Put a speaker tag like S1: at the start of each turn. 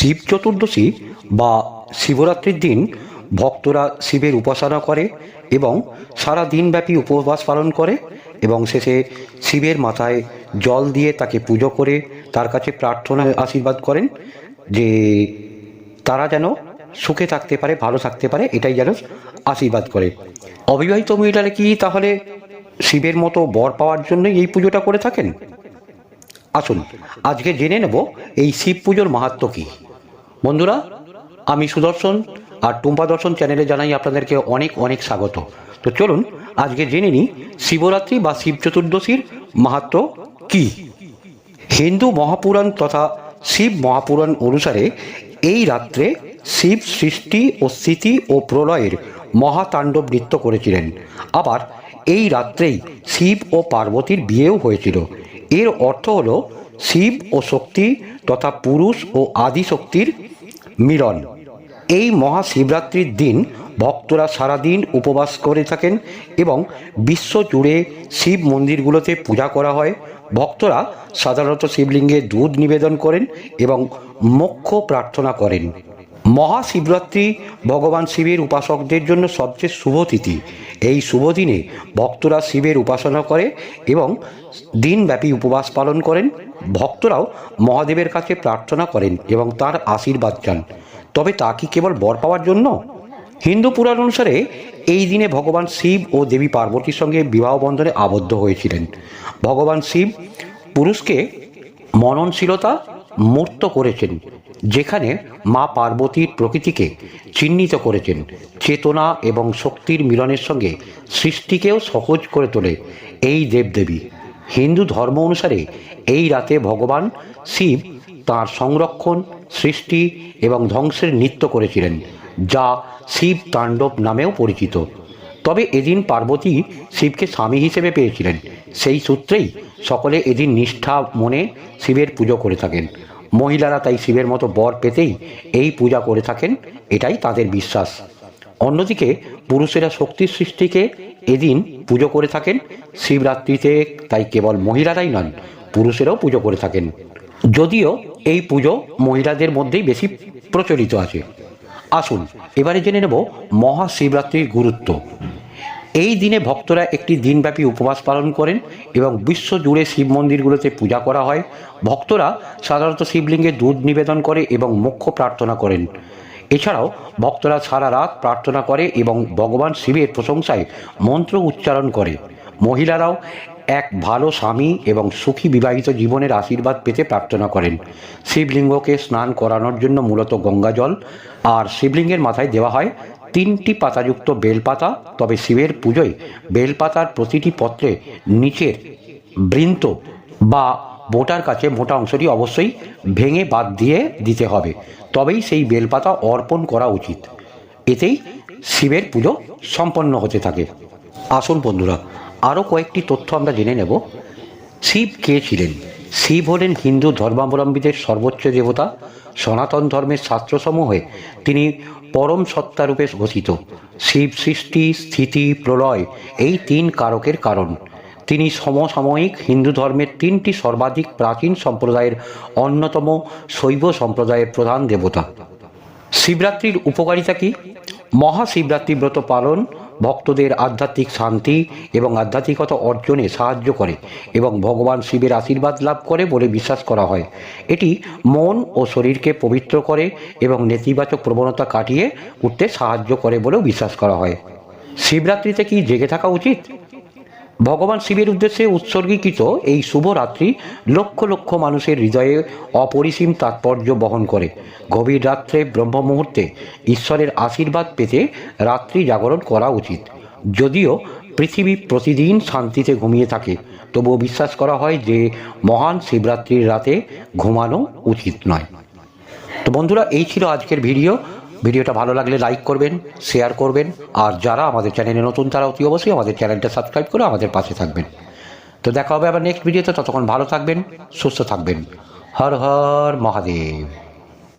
S1: শিব চতুর্দশী বা শিবরাত্রির দিন ভক্তরা শিবের উপাসনা করে এবং সারা দিনব্যাপী উপবাস পালন করে এবং শেষে শিবের মাথায় জল দিয়ে তাকে পুজো করে তার কাছে প্রার্থনা আশীর্বাদ করেন যে তারা যেন সুখে থাকতে পারে, ভালো থাকতে পারে, এটাই যেন আশীর্বাদ করে। অবিবাহিত মহিলারা কি তাহলে শিবের মতো বর পাওয়ার জন্য এই পুজোটা করে থাকেন? আসুন আজকে জেনে নেব এই শিব পুজোর মাহাত্ম্য কী। বন্ধুরা, আমি সুদর্শন আর টুম্পা দর্শন চ্যানেলে জানাই আপনাদেরকে অনেক অনেক স্বাগত। তো চলুন আজকে জেনে নিই শিবরাত্রি বা শিব চতুর্দশীর মাহাত্ম্য কী। হিন্দু মহাপুরাণ তথা শিব মহাপুরাণ অনুসারে এই রাত্রে শিব সৃষ্টি ও স্থিতি ও প্রলয়ের মহাতাণ্ডব নৃত্য করেছিলেন। আবার এই রাত্রেই শিব ও পার্বতীর বিয়েও হয়েছিল। এর অর্থ হল শিব ও শক্তি তথা পুরুষ ও আদিশক্তির মিলন। এই মহাশিবরাত্রির দিন ভক্তরা সারাদিন উপবাস করে থাকেন এবং বিশ্ব জুড়ে শিব মন্দিরগুলোতে পূজা করা হয়। ভক্তরা সাধারণত শিবলিঙ্গে দুধ নিবেদন করেন এবং মোক্ষ প্রার্থনা করেন। মহাশিবরাত্রি ভগবান শিবের উপাসকদের জন্য সবচেয়ে শুভ তিথি। এই শুভ দিনে ভক্তরা শিবের উপাসনা করে এবং দিনব্যাপী উপবাস পালন করেন। ভক্তরাও মহাদেবের কাছে প্রার্থনা করেন এবং তার আশীর্বাদ চান। তবে তা কি কেবল বর পাওয়ার জন্য? হিন্দু পুরাণ অনুসারে এই দিনে ভগবান শিব ও দেবী পার্বতীর সঙ্গে বিবাহ বন্ধনে আবদ্ধ হয়েছিলেন। ভগবান শিব পুরুষকে মননশীলতা মূর্ত করেছেন, যেখানে মা পার্বতীর প্রকৃতিকে চিহ্নিত করেছেন। চেতনা এবং শক্তির মিলনের সঙ্গে সৃষ্টিকেও সহজ করে তোলে এই দেবদেবী। হিন্দু ধর্ম অনুসারে এই রাতে ভগবান শিব তাঁর সংরক্ষণ, সৃষ্টি এবং ধ্বংসের নৃত্য করেছিলেন, যা শিব তাণ্ডব নামেও পরিচিত। তবে এদিন পার্বতী শিবকে স্বামী হিসেবে পেয়েছিলেন। সেই সূত্রেই সকলে এদিন নিষ্ঠা মনে শিবের পুজো করে থাকেন। মহিলারা তাই শিবের মতো বর পেতেই এই পূজা করে থাকেন, এটাই তাদের বিশ্বাস। অন্যদিকে পুরুষেরা শক্তির সৃষ্টিকে এদিন পুজো করে থাকেন। শিবরাত্রিতে তাই কেবল মহিলারাই নন, পুরুষেরাও পুজো করে থাকেন, যদিও এই পুজো মহিলাদের মধ্যেই বেশি প্রচলিত আছে। আসুন এবারে জেনে নেব মহাশিবরাত্রির গুরুত্ব। এই দিনে ভক্তরা একটি দিনব্যাপী উপবাস পালন করেন এবং বিশ্ব জুড়ে শিব মন্দিরগুলোতে পূজা করা হয়। ভক্তরা সাধারণত শিবলিঙ্গে দুধ নিবেদন করে এবং মোক্ষ প্রার্থনা করেন। এছাড়াও ভক্তরা সারা রাত প্রার্থনা করে এবং ভগবান শিবের প্রশংসায় মন্ত্র উচ্চারণ করে। মহিলারাও এক ভালো স্বামী এবং সুখী বিবাহিত জীবনের আশীর্বাদ পেতে প্রার্থনা করেন। শিবলিঙ্গকে স্নান করানোর জন্য মূলত গঙ্গা জল আর শিবলিঙ্গের মাথায় দেওয়া হয় 3টি পাতাযুক্ত বেলপাতা। তবে শিবের পুজোয় বেলপাতার প্রতিটি পত্রে নিচের বৃন্ত বা বোটার কাছে মোটা অংশটি অবশ্যই ভেঙে বাদ দিয়ে দিতে হবে, তবেই সেই বেলপাতা অর্পণ করা উচিত। এতেই শিবের পুজো সম্পন্ন হতে থাকে। আসুন বন্ধুরা, আরও কয়েকটি তথ্য আমরা জেনে নেব। শিব কে ছিলেন? শিব হলেন হিন্দু ধর্মাবলম্বীদের সর্বোচ্চ দেবতা। সনাতন ধর্মের শাস্ত্রসমূহে তিনি পরম সত্তারূপে ঘোষিত। শিব সৃষ্টি, স্থিতি, প্রলয় এই 3 কারকের কারণ। তিনি সমসাময়িক হিন্দু ধর্মের 3টি সর্বাধিক প্রাচীন সম্প্রদায়ের অন্যতম শৈব সম্প্রদায়ের প্রধান দেবতা। শিবরাত্রির উপকারিতা কী? মহাশিবরাত্রি ব্রত পালন ভক্তদের আধ্যাত্মিক শান্তি এবং আধ্যাত্মিকতা অর্জনে সাহায্য করে এবং ভগবান শিবের আশীর্বাদ লাভ করে বলে বিশ্বাস করা হয়। এটি মন ও শরীরকে পবিত্র করে এবং নেতিবাচক প্রবণতা কাটিয়ে উঠতে সাহায্য করে বলেও বিশ্বাস করা হয়। শিবরাত্রিতে কি জেগে থাকা উচিত? ভগবান শিবের উদ্দেশ্যে উৎসর্গীকৃত এই শুভ রাত্রি লক্ষ লক্ষ মানুষের হৃদয়ে অপরিসীম তাৎপর্য বহন করে। গভীর রাত্রে ব্রহ্ম মুহূর্তে ঈশ্বরের আশীর্বাদ পেতে রাত্রি জাগরণ করা উচিত। যদিও পৃথিবী প্রতিদিন শান্তিতে ঘুমিয়ে থাকে, তবুও বিশ্বাস করা হয় যে মহান শিবরাত্রির রাতে ঘুমানো উচিত নয়। তো বন্ধুরা, এই ছিল আজকের ভিডিওটা ভালো লাগলে লাইক করবেন, শেয়ার করবেন, আর যারা আমাদের চ্যানেলে নতুন তারা অতি অবশ্যই আমাদের চ্যানেলটা সাবস্ক্রাইব করে আমাদের পাশে থাকবেন। তো দেখা হবে আবার নেক্সট ভিডিওতে। ততক্ষণ ভালো থাকবেন, সুস্থ থাকবেন। হর হর মহাদেব।